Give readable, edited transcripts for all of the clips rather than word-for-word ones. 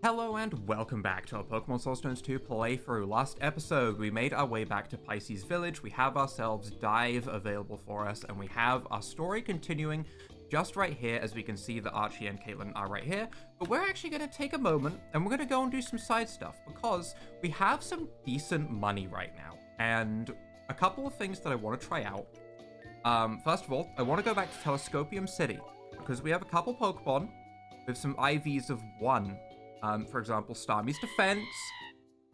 Hello and welcome back to our Pokemon Soulstones 2 playthrough. Last episode, we made our way back to Pisces Village, we have ourselves Dive available for us, and we have our story continuing just right here, as we can see that Archie and Caitlin are right here. But we're actually going to take a moment, and we're going to go and do some side stuff, because we have some decent money right now, and a couple of things that I want to try out. First of all, I want to go back to Telescopium City, because we have a couple Pokemon with some IVs of 1. For example, Starmie's defense,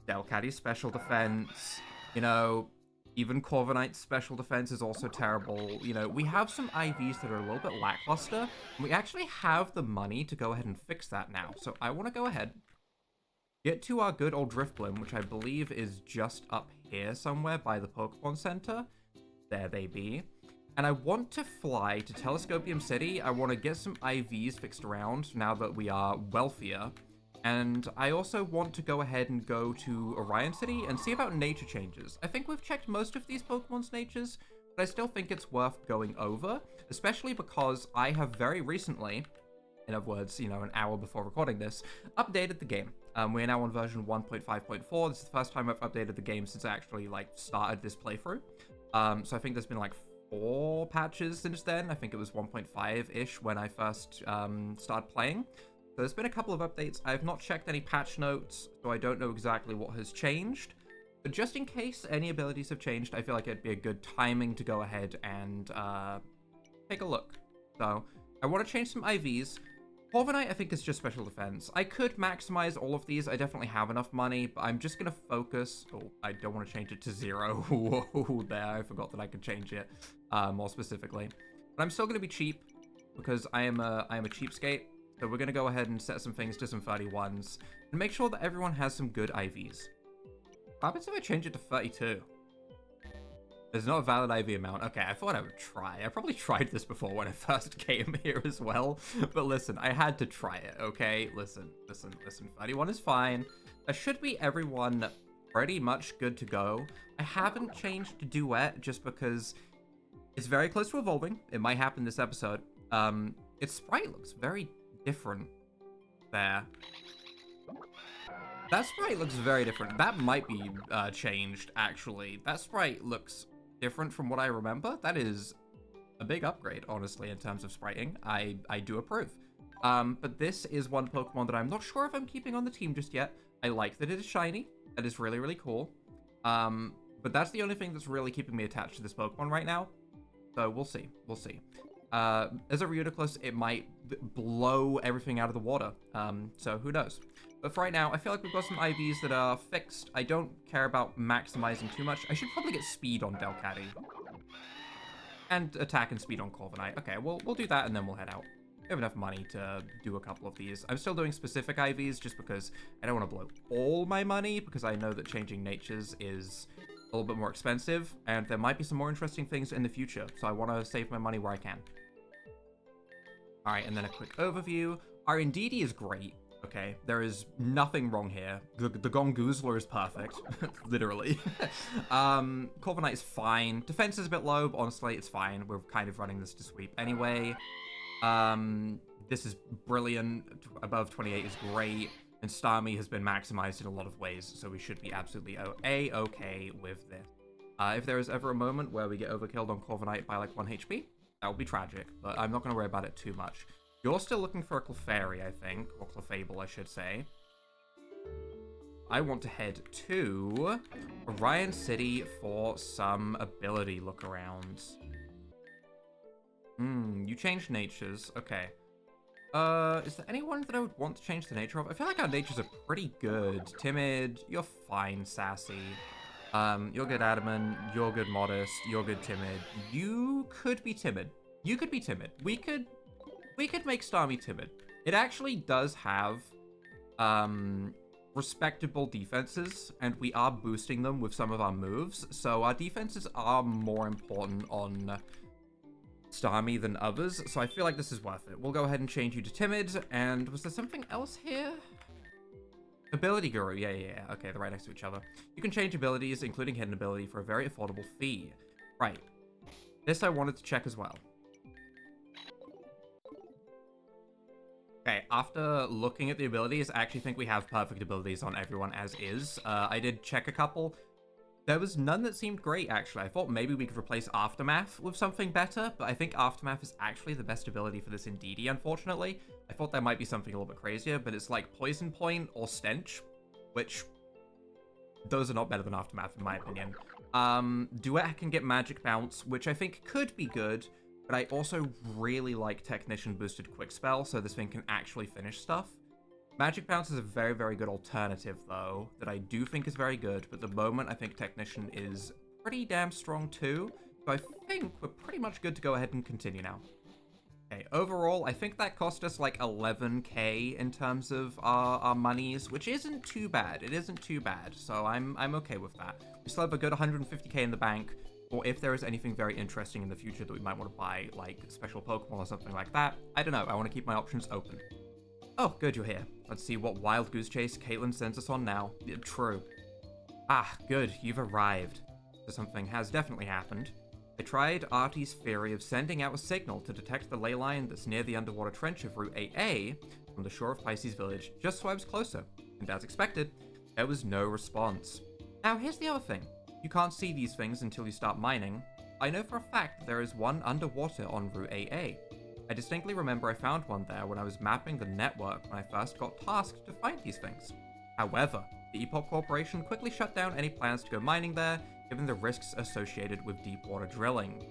Delcatty's special defense, even Corviknight's special defense is also terrible. We have some IVs that are a little bit lackluster, and we actually have the money to go ahead and fix that now. So I want to go ahead, get to our good old Drifblim, which I believe is just up here somewhere by the Pokemon Center. There they be. And I want to fly to Telescopium City. I want to get some IVs fixed around now that we are wealthier. And I also want to go ahead and go to Orion City and see about nature changes. I think we've checked most of these Pokemon's natures, but I still think it's worth going over, especially because I have very recently, in other words, an hour before recording this, updated the game. We're now on version 1.5.4. This is the first time I've updated the game since I actually, started this playthrough. So I think there's been, 4 patches since then. I think it was 1.5-ish when I first started playing. So there's been a couple of updates. I have not checked any patch notes, so I don't know exactly what has changed. But just in case any abilities have changed, I feel like it'd be a good timing to go ahead and take a look. So I want to change some IVs. Corviknight, I think, is just special defense. I could maximize all of these. I definitely have enough money, but I'm just going to focus. Oh, I don't want to change it to 0. Whoa, there. I forgot that I could change it more specifically. But I'm still going to be cheap because I am a cheapskate. So we're going to go ahead and set some things to some 31s and make sure that everyone has some good IVs. What happens if I change it to 32? There's not a valid IV amount. Okay, I thought I would try. I probably tried this before when I first came here as well. But listen, I had to try it, okay? Listen. 31 is fine. That should be everyone pretty much good to go. I haven't changed to Duet just because it's very close to evolving. It might happen this episode. Its sprite looks very different there. That sprite looks very different. That might be changed, actually. That sprite looks different from what I remember. That is a big upgrade, honestly, in terms of spriting. I do approve. But this is one Pokemon that I'm not sure if I'm keeping on the team just yet. I like that it is shiny. That is really, really cool. But that's the only thing that's really keeping me attached to this Pokemon right now. So we'll see. We'll see. As a Reuniclus, it might blow everything out of the water. So who knows? But for right now, I feel like we've got some IVs that are fixed. I don't care about maximizing too much. I should probably get speed on Delcatty. And attack and speed on Corviknight. Okay, we'll do that and then we'll head out. We have enough money to do a couple of these. I'm still doing specific IVs just because I don't want to blow all my money, because I know that changing natures is a little bit more expensive, and there might be some more interesting things in the future, so I want to save my money where I can. Alright, and then a quick overview. Our Indeedee is great, okay? There is nothing wrong here. The Gongoozler is perfect, literally. Corviknight is fine. Defense is a bit low, but honestly, it's fine. We're kind of running this to sweep anyway. This is brilliant. Above 28 is great. And Starmie has been maximized in a lot of ways, so we should be absolutely okay with this. If there is ever a moment where we get overkilled on Corviknight by 1 HP, that would be tragic, but I'm not going to worry about it too much. You're still looking for a Clefairy, I think, or Clefable, I should say. I want to head to Orion City for some ability look-arounds. You changed natures. Okay. Is there anyone that I would want to change the nature of? I feel like our natures are pretty good. Timid, you're fine, Sassy. You're good, Adamant. You're good, Modest. You're good, Timid. You could be timid. You could be timid. We could make Starmie timid. It actually does have, respectable defenses, and we are boosting them with some of our moves. So our defenses are more important on Starmie than others, so I feel like this is worth it. We'll go ahead and change you to Timid, and was there something else here? Ability Guru, yeah. Okay, they're right next to each other. You can change abilities, including hidden ability, for a very affordable fee. Right. This I wanted to check as well. Okay, after looking at the abilities, I actually think we have perfect abilities on everyone as is. I did check a couple. There was none that seemed great, actually. I thought maybe we could replace Aftermath with something better, but I think Aftermath is actually the best ability for this Indeedee, unfortunately. I thought there might be something a little bit crazier, but it's like Poison Point or Stench, which those are not better than Aftermath, in my opinion. Duet can get Magic Bounce, which I think could be good, but I also really like Technician Boosted Quick Spell, so this thing can actually finish stuff. Magic Bounce is a very, very good alternative, though, that I do think is very good, but at the moment I think Technician is pretty damn strong too, so I think we're pretty much good to go ahead and continue now. Okay, overall, I think that cost us like 11k in terms of our monies, which isn't too bad. It isn't too bad, so I'm okay with that. We still have a good 150k in the bank, or if there is anything very interesting in the future that we might want to buy, like special Pokemon or something like that. I don't know, I want to keep my options open. Oh, good, you're here. Let's see what Wild Goose Chase Caitlin sends us on now. Yeah, true. Ah, good, you've arrived. So something has definitely happened. I tried Artie's theory of sending out a signal to detect the ley line that's near the underwater trench of Route 8A from the shore of Pisces Village, just so I was closer. And as expected, there was no response. Now, here's the other thing. You can't see these things until you start mining. I know for a fact that there is one underwater on Route 8A. I distinctly remember I found one there when I was mapping the network when I first got tasked to find these things. However, the Epoch Corporation quickly shut down any plans to go mining there, given the risks associated with deep water drilling.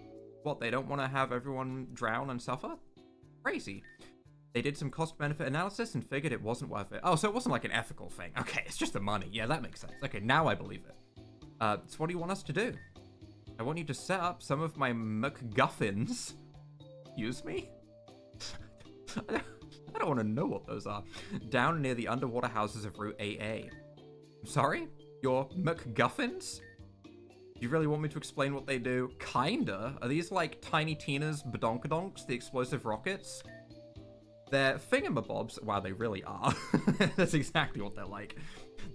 What, they don't want to have everyone drown and suffer? Crazy. They did some cost-benefit analysis and figured it wasn't worth it. Oh, so it wasn't like an ethical thing. Okay, it's just the money. Yeah, that makes sense. Okay, now I believe it. So what do you want us to do? I want you to set up some of my MacGuffins. Excuse me? I don't want to know what those are. Down near the underwater houses of Route 8A. I'm sorry? Your MacGuffins? Do you really want me to explain what they do? Kinda. Are these like Tiny Tina's badonkadonks, the explosive rockets? They're thingamabobs. Wow, they really are. That's exactly what they're like.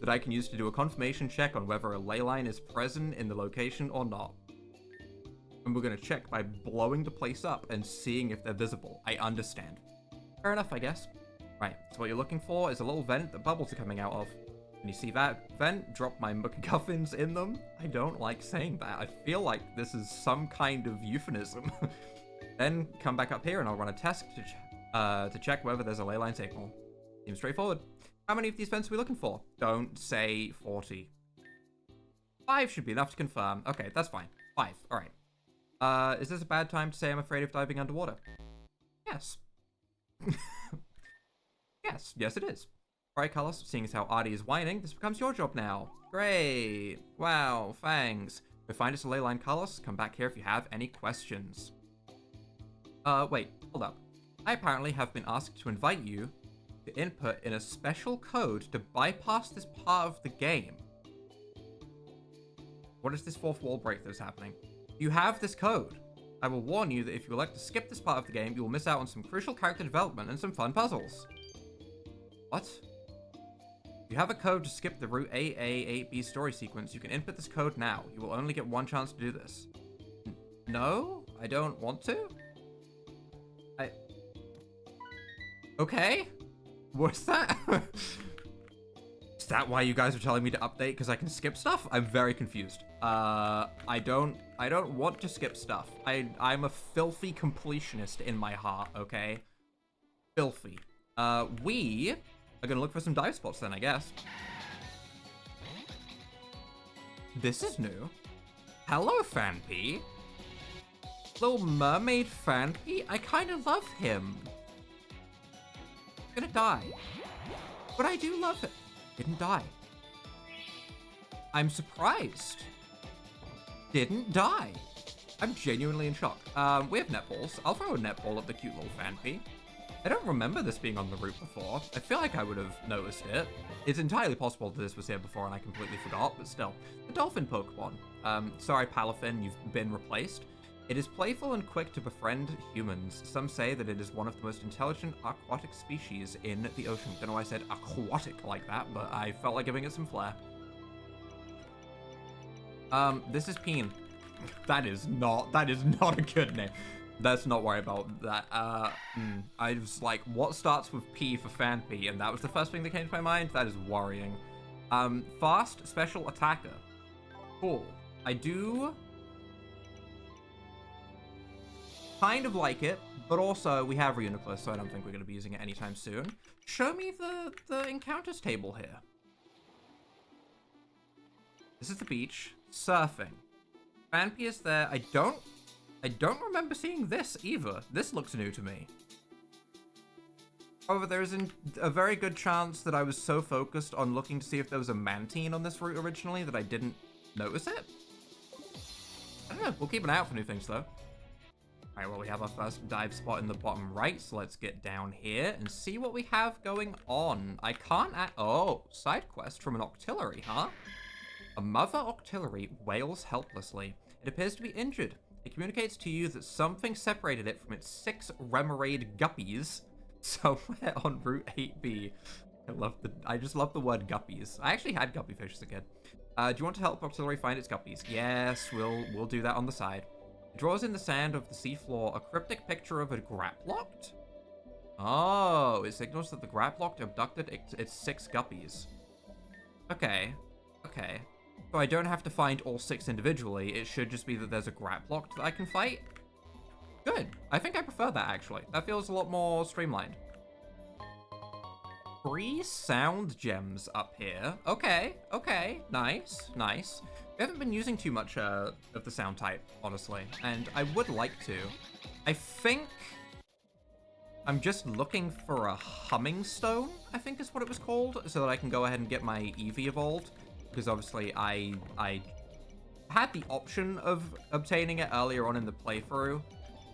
That I can use to do a confirmation check on whether a ley line is present in the location or not. And we're going to check by blowing the place up and seeing if they're visible. I understand. Fair enough, I guess. Right, so what you're looking for is a little vent that bubbles are coming out of. When you see that vent, drop my MacGuffins in them. I don't like saying that. I feel like this is some kind of euphemism. Then come back up here and I'll run a test to check whether there's a ley line signal. Seems straightforward. How many of these vents are we looking for? Don't say 40. 5 should be enough to confirm. Okay, that's fine. 5, alright. Is this a bad time to say I'm afraid of diving underwater? Yes. Yes it is. Alright, Carlos, seeing as how Artie is whining, this becomes your job now. Great. Wow, thanks. Go find us a ley line, Carlos. Come back here if you have any questions. Wait, hold up. I apparently have been asked to invite you to input in a special code to bypass this part of the game. What is this fourth wall break that is happening? You have this code. I will warn you that if you elect to skip this part of the game, you will miss out on some crucial character development and some fun puzzles. What? You have a code to skip the Route 8A, 8B story sequence. You can input this code now. You will only get one chance to do this. No? I don't want to? Okay? What's that? Is that why you guys are telling me to update because I can skip stuff? I'm very confused. I don't want to skip stuff. I'm a filthy completionist in my heart, okay? Filthy. We are gonna look for some dive spots then, I guess. This is new. Hello, Fanpy. Little mermaid Fanpy? I kind of love him. Gonna die. But I do love it. Didn't die. I'm surprised. Didn't die. I'm genuinely in shock. We have netballs. I'll throw a netball at the cute little Fanpy. I don't remember this being on the route before. I feel like I would have noticed it. It's entirely possible that this was here before and I completely forgot, but still. The dolphin Pokemon. Sorry, Palafin, you've been replaced. It is playful and quick to befriend humans. Some say that it is one of the most intelligent aquatic species in the ocean. Don't know why I said aquatic like that, but I felt like giving it some flair. This is Peen. That is not a good name. Let's not worry about that. I was like, what starts with P for Fanpy? And that was the first thing that came to my mind. That is worrying. Fast special attacker. Cool. I do kind of like it, but also we have Reuniclus, so I don't think we're going to be using it anytime soon. Show me the encounters table here. This is the beach. Surfing. Fanpy is there. I don't remember seeing this either. This looks new to me. However, there is a very good chance that I was so focused on looking to see if there was a Mantine on this route originally that I didn't notice it. I don't know. We'll keep an eye out for new things, though. Alright, well, we have our first dive spot in the bottom right, so let's get down here and see what we have going on. I can't oh, side quest from an octillery, huh? A mother octillery wails helplessly. It appears to be injured. It communicates to you that something separated it from its 6 remoraid guppies somewhere on Route 8B. I just love the word guppies. I actually had guppy fish as a kid. Do you want to help octillery find its guppies? Yes, we'll do that on the side. It draws in the sand of the seafloor a cryptic picture of a graplocked? Oh, it signals that the graplocked abducted its 6 guppies. Okay. Okay. So I don't have to find all 6 individually. It should just be that there's a graplocked that I can fight. Good. I think I prefer that, actually. That feels a lot more streamlined. 3 sound gems up here. Okay. Okay. Nice. Nice. We haven't been using too much of the sound type, honestly. And I would like to. I think I'm just looking for a humming stone, I think is what it was called, so that I can go ahead and get my Eevee evolved. Because obviously I had the option of obtaining it earlier on in the playthrough,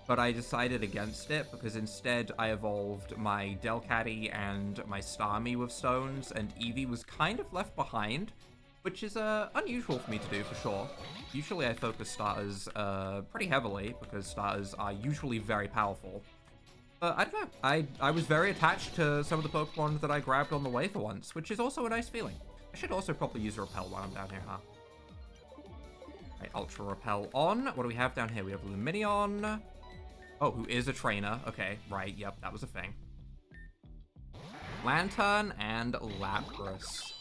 but I decided against it because instead I evolved my Delcatty and my Starmie with stones, and Eevee was kind of left behind, which is unusual for me to do for sure. Usually I focus starters pretty heavily because starters are usually very powerful. I don't know, I was very attached to some of the Pokemon that I grabbed on the way for once, which is also a nice feeling. I should also probably use a Repel while I'm down here, huh? Right, Ultra Repel on. What do we have down here? We have Luminion. Oh, who is a trainer. Okay, right, yep, that was a thing. Lantern and Lapras.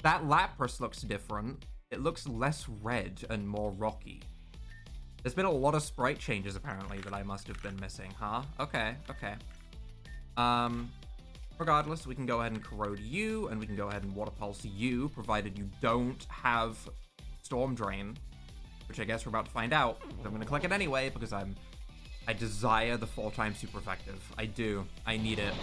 That Lapras looks different. It looks less red and more rocky. There's been a lot of sprite changes, apparently, that I must have been missing, huh? Okay, okay. Regardless, we can go ahead and Corrode you, and we can go ahead and Water Pulse you, provided you don't have Storm Drain, which I guess we're about to find out. I'm going to click it anyway, because I desire the 4x super effective. I do. I need it.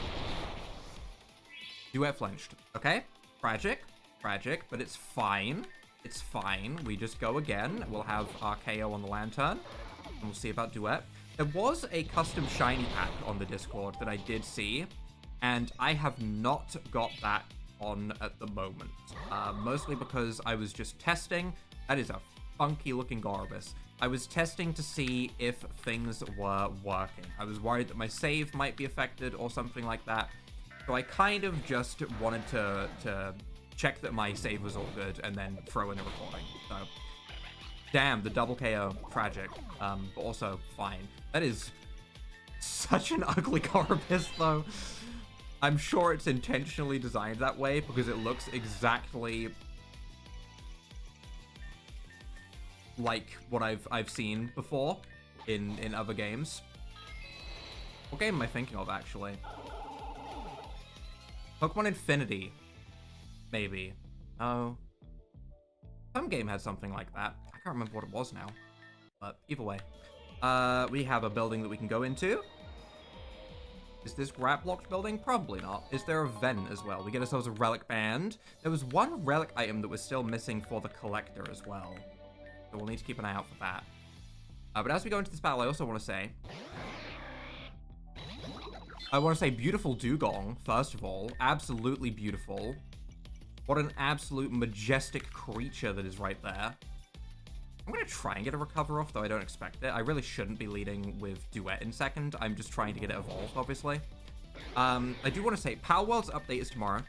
Duet flinched. Okay. Tragic. Tragic, but it's fine. It's fine. We just go again. We'll have our KO on the Lantern, and we'll see about Duet. There was a custom shiny pack on the Discord that I did see, and I have not got that on at the moment. Mostly because I was just testing. That is a funky looking Gorbis. I was testing to see if things were working. I was worried that my save might be affected or something like that. So I kind of just wanted to check that my save was all good and then throw in a recording. So, damn, the double KO, tragic. But also fine. That is such an ugly Gorbis though. I'm sure it's intentionally designed that way because it looks exactly like what I've seen before in other games. What game am I thinking of, actually? Pokemon Infinity. Maybe. Oh. Some game had something like that. I can't remember what it was now. But either way. We have a building that we can go into. Is this grab-locked building? Probably not. Is there a vent as well? We get ourselves a relic band. There was one relic item that was still missing for the collector as well. So we'll need to keep an eye out for that. But as we go into this battle, I also want to say... beautiful Dugong, first of all. Absolutely beautiful. What an absolute majestic creature that is right there. I'm going to try and get a recover off, though I don't expect it. I really shouldn't be leading with Duet in second. I'm just trying to get it evolved, obviously. I do want to say, Power World's update is tomorrow.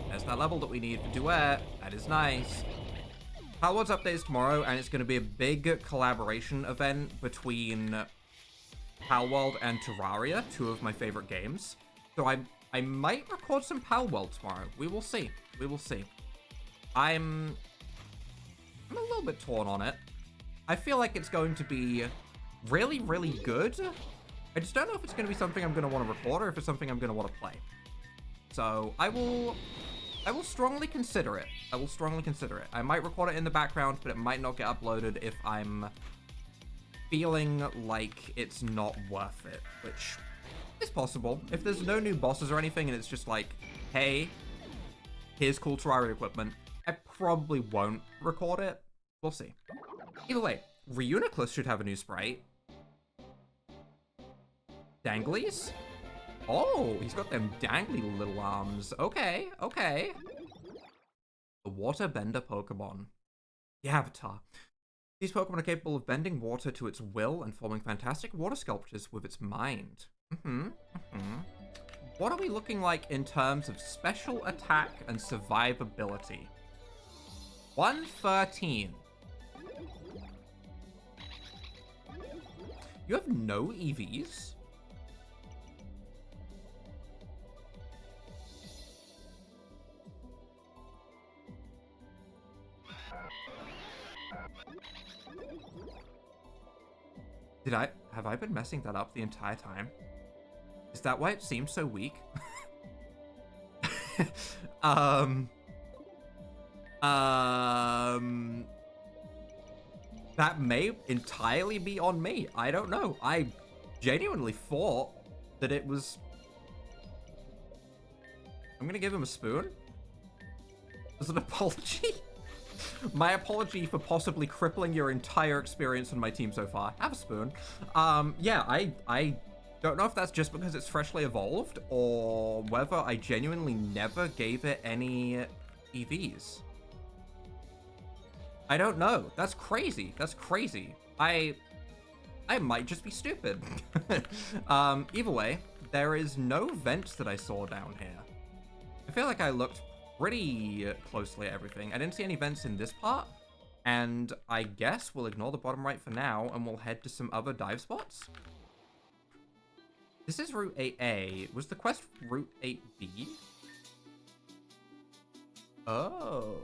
There's that level that we need for Duet. That is nice. Power World's update is tomorrow, and it's going to be a big collaboration event between Palworld and Terraria, two of my favorite games. So I might record some Palworld tomorrow. We will see. We will see. I'm a little bit torn on it. I feel like it's going to be really, really good. I just don't know if it's going to be something I'm going to want to record or if it's something I'm going to want to play. So I will strongly consider it. I will strongly consider it. I might record it in the background, but it might not get uploaded if I'm feeling like it's not worth it, which is possible. If there's no new bosses or anything and it's just like, hey, here's cool Terraria equipment, I probably won't record it. We'll see. Either way, Reuniclus should have a new sprite. Danglies? Oh, he's got them dangly little arms. Okay, okay. The Waterbender Pokemon. The Avatar. These Pokemon are capable of bending water to its will and forming fantastic water sculptures with its mind. What are we looking like in terms of special attack and survivability? 113. You have no EVs? Have I been messing that up the entire time? Is that why it seems so weak? That may entirely be on me. I don't know. I genuinely thought that it was... I'm gonna give him a spoon. As an apology? My apology for possibly crippling your entire experience on my team so far. Have a spoon. Yeah, I don't know if that's just because it's freshly evolved or whether I genuinely never gave it any EVs. I don't know. That's crazy. That's crazy. I might just be stupid. Either way, there is no vents that I saw down here. I feel like I looked pretty closely at everything. I didn't see any vents in this part, and I guess we'll ignore the bottom right for now, and we'll head to some other dive spots. This is Route 8A. Was the quest Route 8B? Oh.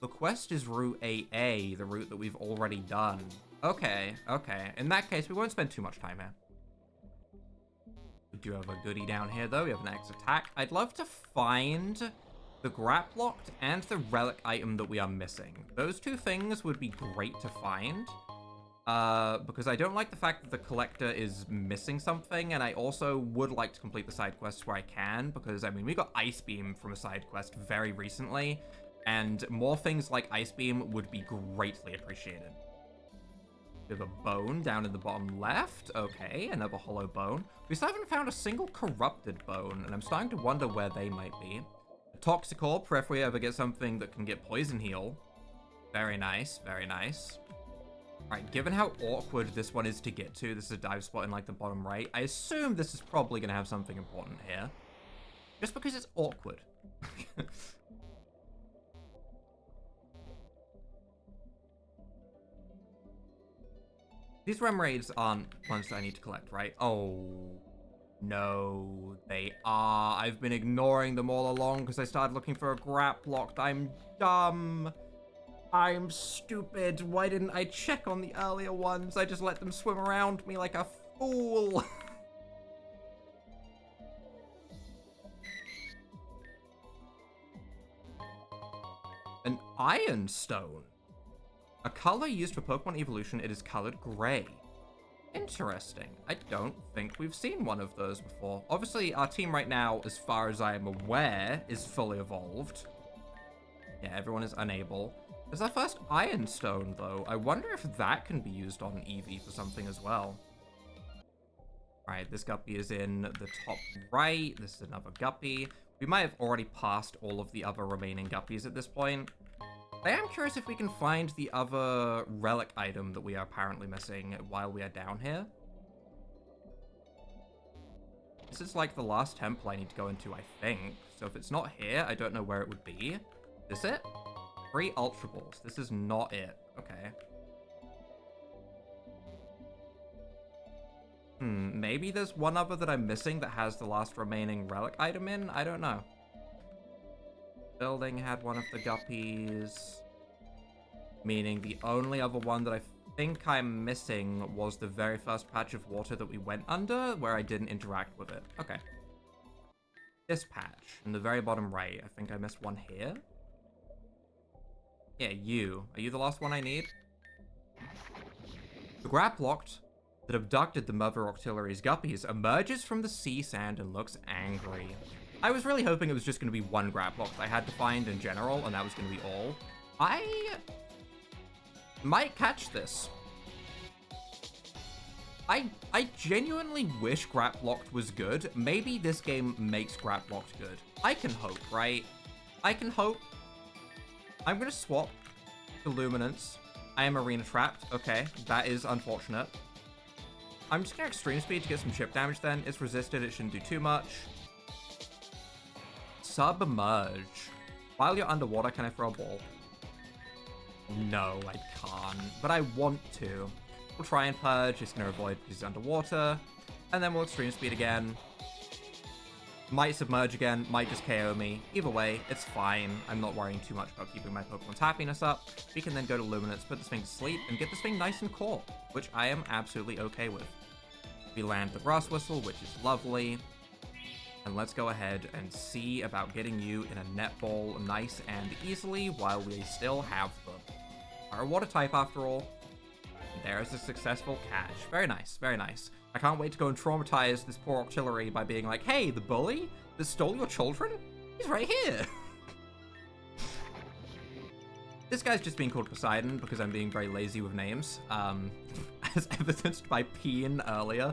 The quest is Route 8A, the route that we've already done. Okay, okay. In that case, we won't spend too much time here. We do have a goodie down here, though. We have an X attack. I'd love to find the Graplocked and the relic item that we are missing. Those two things would be great to find. Because I don't like the fact that the collector is missing something, and I also would like to complete the side quests where I can, because, I mean, we got Ice Beam from a side quest very recently, and more things like Ice Beam would be greatly appreciated. We have a bone down in the bottom left. Okay, another hollow bone. We still haven't found a single corrupted bone, and I'm starting to wonder where they might be. A Toxicorp, for if we ever get something that can get Poison Heal. Very nice, very nice. Alright, given how awkward this one is to get to, this is a dive spot in, like, the bottom right, I assume this is probably going to have something important here. Just because it's awkward. These rem raids aren't ones that I need to collect, right? Oh, no, they are. I've been ignoring them all along because I started looking for a Graplocked. I'm dumb. I'm stupid. Why didn't I check on the earlier ones? I just let them swim around me like a fool. An Iron Stone. A color used for Pokemon evolution, it is colored gray. Interesting. I don't think we've seen one of those before. Obviously, our team right now, as far as I am aware, is fully evolved. Yeah, everyone is unable. There's our first Iron Stone, though. I wonder if that can be used on Eevee for something as well. Alright, this guppy is in the top right. This is another guppy. We might have already passed all of the other remaining guppies at this point. I am curious if we can find the other relic item that we are apparently missing while we are down here. This is like the last temple I need to go into, I think. So if it's not here, I don't know where it would be. Is it? 3 Ultra Balls. This is not it. Okay. maybe there's one other that I'm missing that has the last remaining relic item in? I don't know. Building had one of the guppies. Meaning the only other one that I think I'm missing was the very first patch of water that we went under, where I didn't interact with it. Okay. This patch, in the very bottom right. I think I missed one here. Yeah, you. Are you the last one I need? The Graplocked that abducted the Mother Octillery's guppies emerges from the sea sand and looks angry. I was really hoping it was just going to be one Graplocked I had to find in general, and that was going to be all. I might catch this. I genuinely wish Graplocked was good. Maybe this game makes Graplocked good. I can hope, right? I can hope. I'm going to swap to Luminance. I am arena trapped. Okay, that is unfortunate. I'm just going to extreme speed to get some chip damage then. It's resisted. It shouldn't do too much. Submerge. While you're underwater, can I throw a ball? No, I can't. But I want to. We'll try and purge. It's going to avoid because he's underwater. And then we'll extreme speed again. Might submerge again. Might just KO me. Either way, it's fine. I'm not worrying too much about keeping my Pokemon's happiness up. We can then go to Luminance, put this thing to sleep, and get this thing nice and cool, which I am absolutely okay with. We land the Brass Whistle, which is lovely. And let's go ahead and see about getting you in a netball nice and easily while we still have them. Our water type after all. And there's a successful catch. Very nice, very nice. I can't wait to go and traumatize this poor Octillery by being like, hey, the bully that stole your children? He's right here. This guy's just being called Poseidon because I'm being very lazy with names, as evidenced by Peen earlier.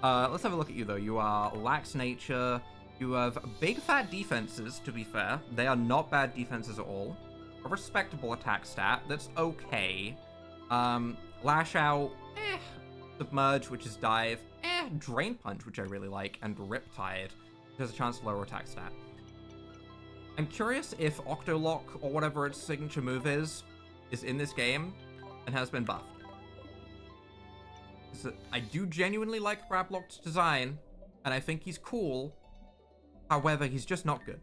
Let's have a look at you, though. You are lax nature. You have big fat defenses, to be fair. They are not bad defenses at all. A respectable attack stat. That's okay. Lash out. Submerge, which is dive. Drain Punch, which I really like. And Riptide, which has a chance to lower attack stat. I'm curious if Octolock, or whatever its signature move is in this game and has been buffed. I do genuinely like Graplock's design, and I think he's cool. However, he's just not good.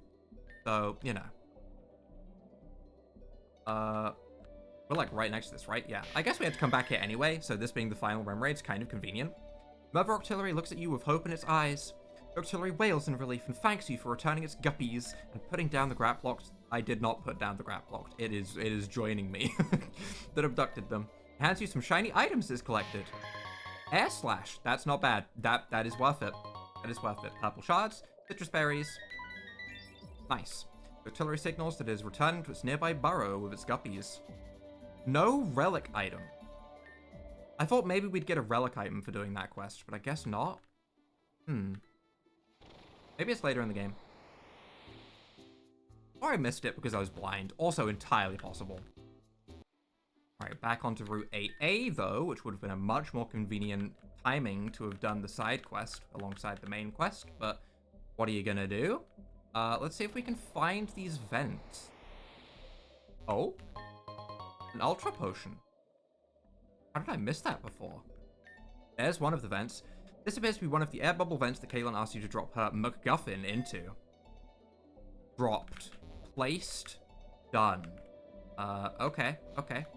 So, you know. We're like right next to this, right? Yeah. I guess we had to come back here anyway, so this being the final rem raid's kind of convenient. Mother Octillery looks at you with hope in its eyes. The Octillery wails in relief and thanks you for returning its guppies and putting down the Graplocked. I did not put down the Graplocked. It is joining me that abducted them. It hands you some shiny items it's collected. Air Slash. That's not bad. That is worth it. That is worth it. Purple shards, citrus berries. Nice. The Octillery signals that it is returning to its nearby burrow with its guppies. No relic item. I thought maybe we'd get a relic item for doing that quest, but I guess not. Maybe it's later in the game. Or I missed it because I was blind. Also entirely possible. Alright, back onto Route 8A, though, which would have been a much more convenient timing to have done the side quest alongside the main quest, but what are you gonna do? Let's see if we can find these vents. Oh? An Ultra Potion. How did I miss that before? There's one of the vents. This appears to be one of the air bubble vents that Caitlin asked you to drop her MacGuffin into. Dropped. Placed. Done. Okay.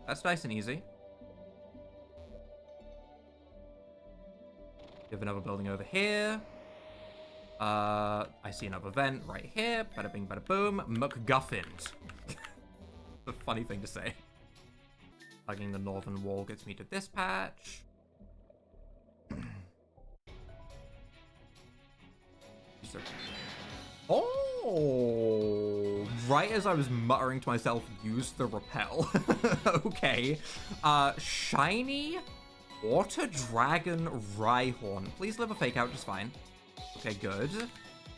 That's nice and easy. We have another building over here. I see another vent right here. Bada bing, bada boom. MacGuffins. A funny thing to say. Hugging the northern wall gets me to this patch. Oh! Right as I was muttering to myself, use the repel. Okay. Shiny Water Dragon Rhyhorn. Please live a fake out just fine. Okay, good.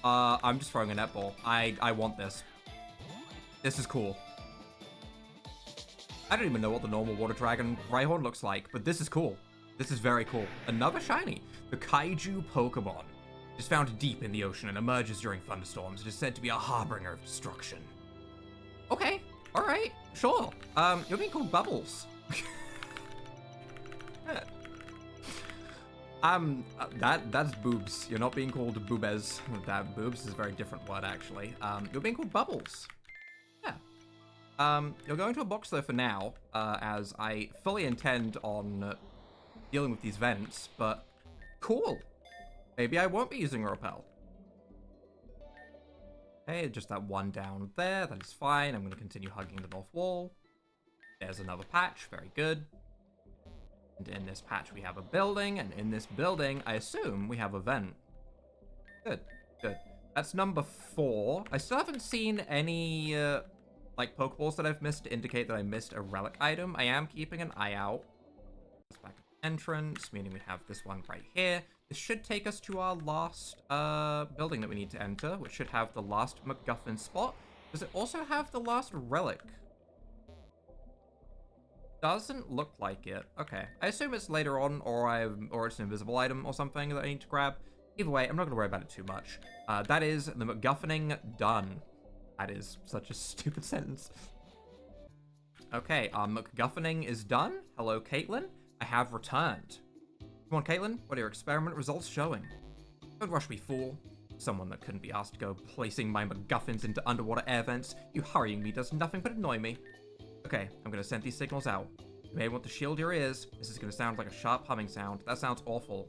I'm just throwing a netball. I want this. This is cool. I don't even know what the normal Water Dragon Rhyhorn looks like, but this is cool. This is very cool. Another shiny. The Kaiju Pokemon. It is found deep in the ocean and emerges during thunderstorms. It is said to be a harbinger of destruction. Okay. Alright. Sure. You're being called Bubbles. That's boobs. You're not being called boobes. That boobs is a very different word, actually. You're being called bubbles. Yeah. You're going to a box, though, for now, as I fully intend on dealing with these vents, but cool. Maybe I won't be using a repel. Okay, just that one down there. That is fine. I'm going to continue hugging the north wall. There's another patch. Very good. And in this patch, we have a building. And in this building, I assume we have a vent. Good, good. That's number 4. I still haven't seen any, like, Pokeballs that I've missed to indicate that I missed a relic item. I am keeping an eye out. Let's back at the entrance, meaning we have this one right here. This should take us to our last building that we need to enter, which should have the last MacGuffin spot. Does it also have the last relic? Doesn't look like it. Okay. I assume it's later on, or it's an invisible item or something that I need to grab. Either way, I'm not going to worry about it too much. That is the MacGuffining done. That is such a stupid sentence. Okay, our MacGuffining is done. Hello, Caitlin. I have returned. Come on, Caitlin. What are your experiment results showing? Don't rush me, fool. Someone that couldn't be asked to go placing my MacGuffins into underwater air vents. You hurrying me does nothing but annoy me. Okay, I'm going to send these signals out. You may want to shield your ears. This is going to sound like a sharp humming sound. That sounds awful.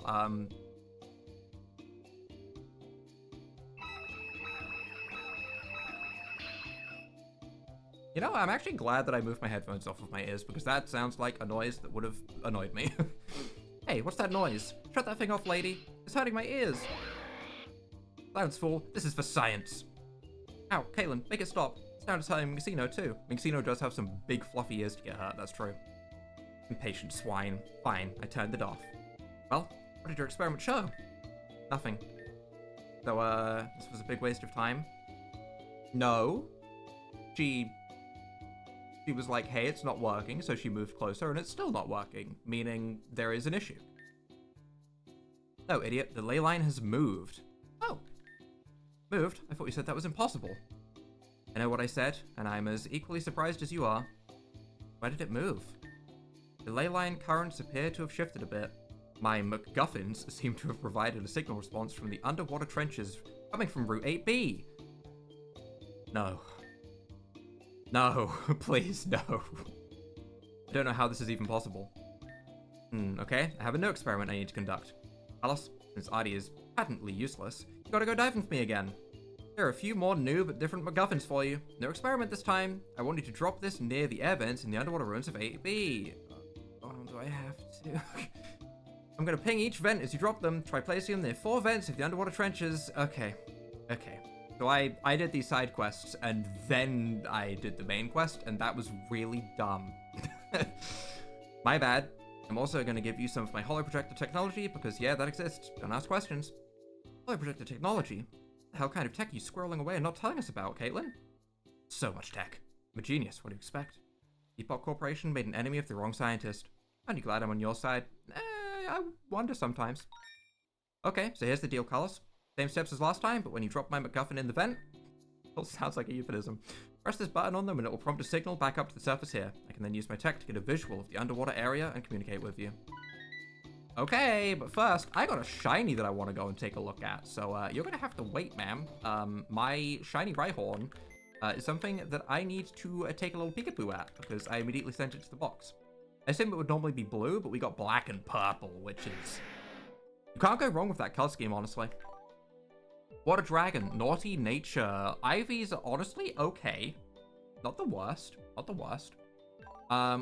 You know, I'm actually glad that I moved my headphones off of my ears, because that sounds like a noise that would have annoyed me. Hey, what's that noise? Shut that thing off, lady. It's hurting my ears. Silence, fool. This is for science. Ow, Caitlin, make it stop. It's now hurting Minxino, too. Minxino does have some big fluffy ears to get hurt, that's true. Impatient swine. Fine, I turned it off. Well, what did your experiment show? Nothing. So, this was a big waste of time. No. She was like, hey, it's not working, so she moved closer, and it's still not working, meaning there is an issue. No, idiot, the ley line has moved. Oh. Moved? I thought you said that was impossible. I know what I said, and I'm as equally surprised as you are. Why did it move? The ley line currents appear to have shifted a bit. My MacGuffins seem to have provided a signal response from the underwater trenches coming from Route 8B. No. No, please, no. I don't know how this is even possible. Okay, I have a new experiment I need to conduct. Alice, since Artie is patently useless, you gotta go diving with me again. There are a few more new but different MacGuffins for you. No experiment this time. I want you to drop this near the air vents in the underwater ruins of 8B. Oh, do I have to? I'm gonna ping each vent as you drop them. Try placing them near 4 vents of the underwater trenches. Okay. So I did these side quests, and then I did the main quest, and that was really dumb. My bad. I'm also going to give you some of my holoprojector technology, because yeah, that exists. Don't ask questions. Holoprojector technology? What the hell kind of tech are you squirreling away and not telling us about, Caitlin? So much tech. I'm a genius, what do you expect? Depop Corporation made an enemy of the wrong scientist. Aren't you glad I'm on your side? I wonder sometimes. Okay, so here's the deal, Carlos. Same steps as last time, but when you drop my MacGuffin in the vent, it sounds like a euphemism. Press this button on them and it will prompt a signal back up to the surface here. I can then use my tech to get a visual of the underwater area and communicate with you. Okay, but first, I got a shiny that I want to go and take a look at. So you're going to have to wait, ma'am. My shiny Rhyhorn is something that I need to take a little peekaboo at, because I immediately sent it to the box. I assume it would normally be blue, but we got black and purple, which is... You can't go wrong with that color scheme, honestly. Water Dragon, Naughty Nature. Ivy's are honestly okay. Not the worst. Not the worst.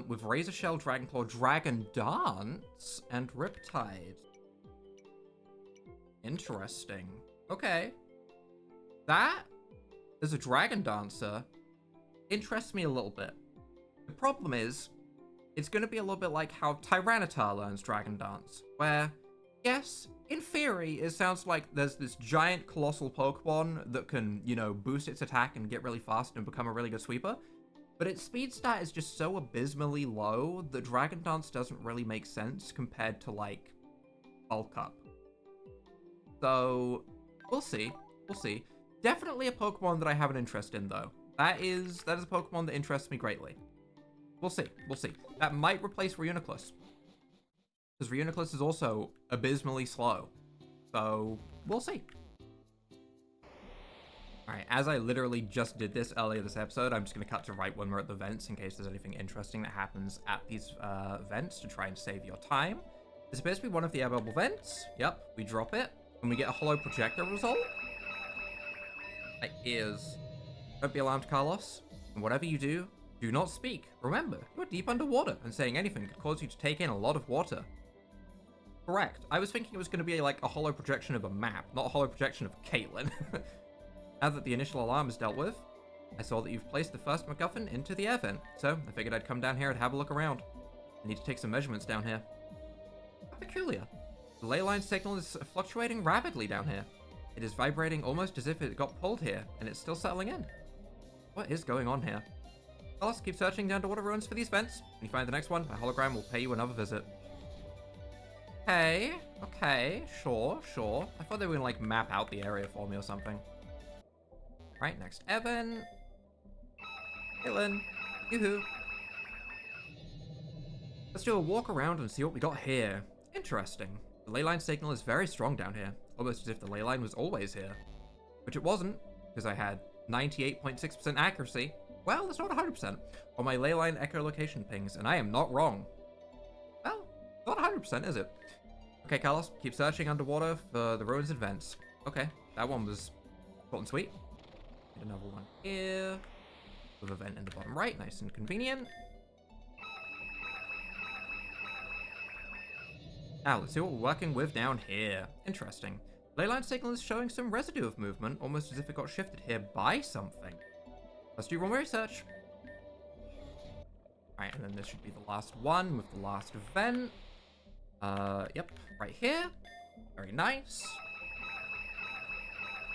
With Razor Shell, Dragonclaw, Dragon Dance, and Riptide. Interesting. Okay. That, as a Dragon Dancer, interests me a little bit. The problem is, it's going to be a little bit like how Tyranitar learns Dragon Dance, where, yes, in theory, it sounds like there's this giant colossal Pokemon that can, you know, boost its attack and get really fast and become a really good sweeper. But its speed stat is just so abysmally low that Dragon Dance doesn't really make sense compared to, like, Bulk Up. So, we'll see. We'll see. Definitely a Pokemon that I have an interest in, though. That is a Pokemon that interests me greatly. We'll see. We'll see. That might replace Reuniclus. Because Reuniclus is also abysmally slow. So, we'll see. Alright, as I literally just did this earlier this episode, I'm just going to cut to right when we're at the vents in case there's anything interesting that happens at these vents to try and save your time. This appears to be one of the available vents. Yep, we drop it, and we get a hollow projector result. My ears. Don't be alarmed, Carlos. And whatever you do, do not speak. Remember, you're deep underwater, and saying anything could cause you to take in a lot of water. Correct. I was thinking it was going to be like a hollow projection of a map, not a hollow projection of Caitlin. Now that the initial alarm is dealt with, I saw that you've placed the first MacGuffin into the air vent, so I figured I'd come down here and have a look around. I need to take some measurements down here. How peculiar. The ley line signal is fluctuating rapidly down here. It is vibrating almost as if it got pulled here, and it's still settling in. What is going on here? Carlos, keep searching the underwater ruins for these vents. When you find the next one, my hologram will pay you another visit. Okay, sure. I thought they were gonna like map out the area for me or something. Right, next Evan. Caitlin. Yoo-hoo. Let's do a walk around and see what we got here. Interesting. The ley line signal is very strong down here, almost as if the ley line was always here. Which it wasn't, because I had 98.6% accuracy. Well, that's not 100% on my ley line echolocation pings, and I am not wrong. Well, not 100%, is it? Okay, Carlos, keep searching underwater for the ruins and vents. Okay, that one was short and sweet. Get another one here. With a vent in the bottom right, nice and convenient. Now, let's see what we're working with down here. Interesting. Leyline signal is showing some residue of movement, almost as if it got shifted here by something. Let's do one more research. Alright, and then this should be the last one with the last vent. Yep, right here. Very nice.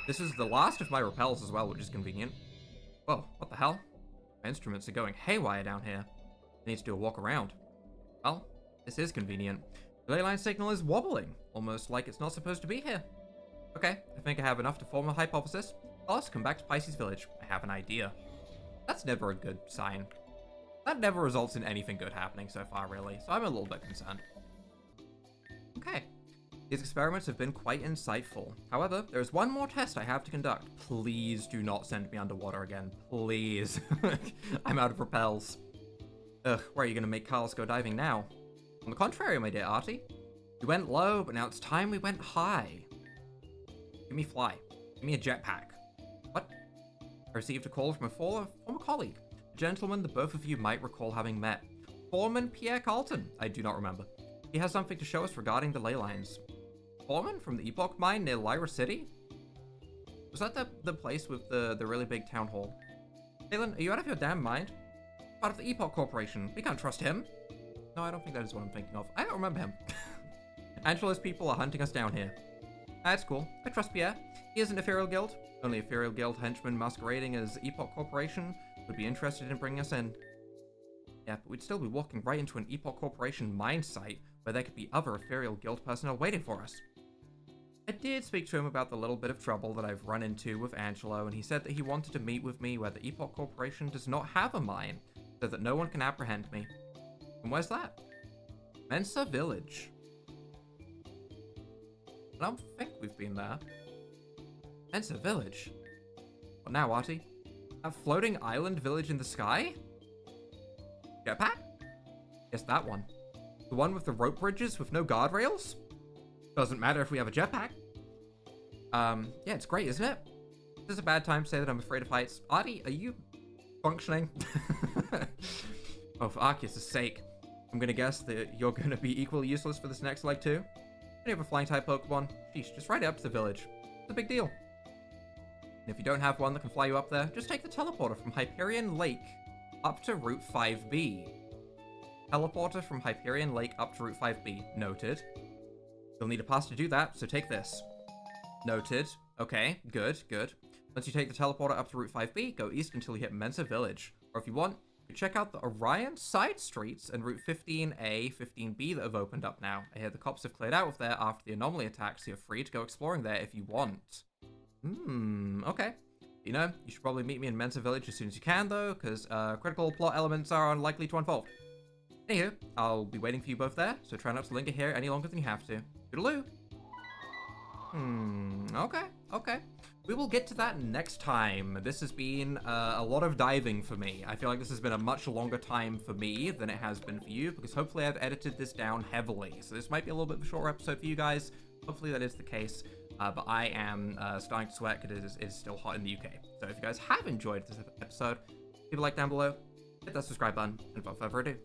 This is the last of my repels as well, which is convenient. Whoa, what the hell? My instruments are going haywire down here. I need to do a walk around. Well, this is convenient. The ley line signal is wobbling, almost like it's not supposed to be here. Okay, I think I have enough to form a hypothesis. Let's come back to Pisces Village. I have an idea. That's never a good sign. That never results in anything good happening so far, really, so I'm a little bit concerned. Okay. These experiments have been quite insightful. However, there's one more test I have to conduct. Please do not send me underwater again. Please. I'm out of repels. Ugh, where are you going to make Carlos go diving now? On the contrary, my dear Artie. We went low, but now it's time we went high. Give me fly. Give me a jetpack. What? I received a call from a former colleague. A gentleman that both of you might recall having met. Foreman Pierre Carlton. I do not remember. He has something to show us regarding the ley lines. Foreman from the Epoch Mine near Lyra City? Was that the place with the really big town hall? Caitlin, are you out of your damn mind? Part of the Epoch Corporation. We can't trust him. No, I don't think that is what I'm thinking of. I don't remember him. Angela's people are hunting us down here. That's cool. I trust Pierre. He is an Ethereal Guild. Only Ethereal Guild henchmen masquerading as Epoch Corporation would be interested in bringing us in. Yeah, but we'd still be walking right into an Epoch Corporation mine site where there could be other Ethereal Guild personnel waiting for us. I did speak to him about the little bit of trouble that I've run into with Angelo, and he said that he wanted to meet with me where the Epoch Corporation does not have a mine, so that no one can apprehend me. And where's that? Mensa Village. I don't think we've been there. Mensa Village? What now, Artie? A floating island village in the sky? Jetpack? Yes, that one. The one with the rope bridges with no guardrails? Doesn't matter if we have a jetpack. Yeah, it's great, isn't it? This is a bad time to say that I'm afraid of heights. Artie, are you functioning? Oh, for Arceus' sake. I'm gonna guess that you're gonna be equally useless for this next leg too. You have a flying type Pokemon? Sheesh, just ride it up to the village. It's a big deal. And if you don't have one that can fly you up there, just take the teleporter from Hyperion Lake up to Route 5B. Teleporter from Hyperion Lake up to Route 5B. Noted. You'll need a pass to do that, so take this. Noted. Okay, good. Once you take the teleporter up to Route 5B, go east until you hit Mensa Village. Or if you want, you check out the Orion side streets and Route 15A, 15B that have opened up now. I hear the cops have cleared out of there after the anomaly attack, so you're free to go exploring there if you want. Okay. You know, you should probably meet me in Mensa Village as soon as you can, though, because critical plot elements are unlikely to unfold. Anywho, I'll be waiting for you both there, so try not to linger here any longer than you have to. Toodaloo! Okay. We will get to that next time. This has been a lot of diving for me. I feel like this has been a much longer time for me than it has been for you, because hopefully I've edited this down heavily. So this might be a little bit of a shorter episode for you guys. Hopefully that is the case. But I am starting to sweat because it is still hot in the UK. So if you guys have enjoyed this episode, leave a like down below, hit that subscribe button, and without further ado,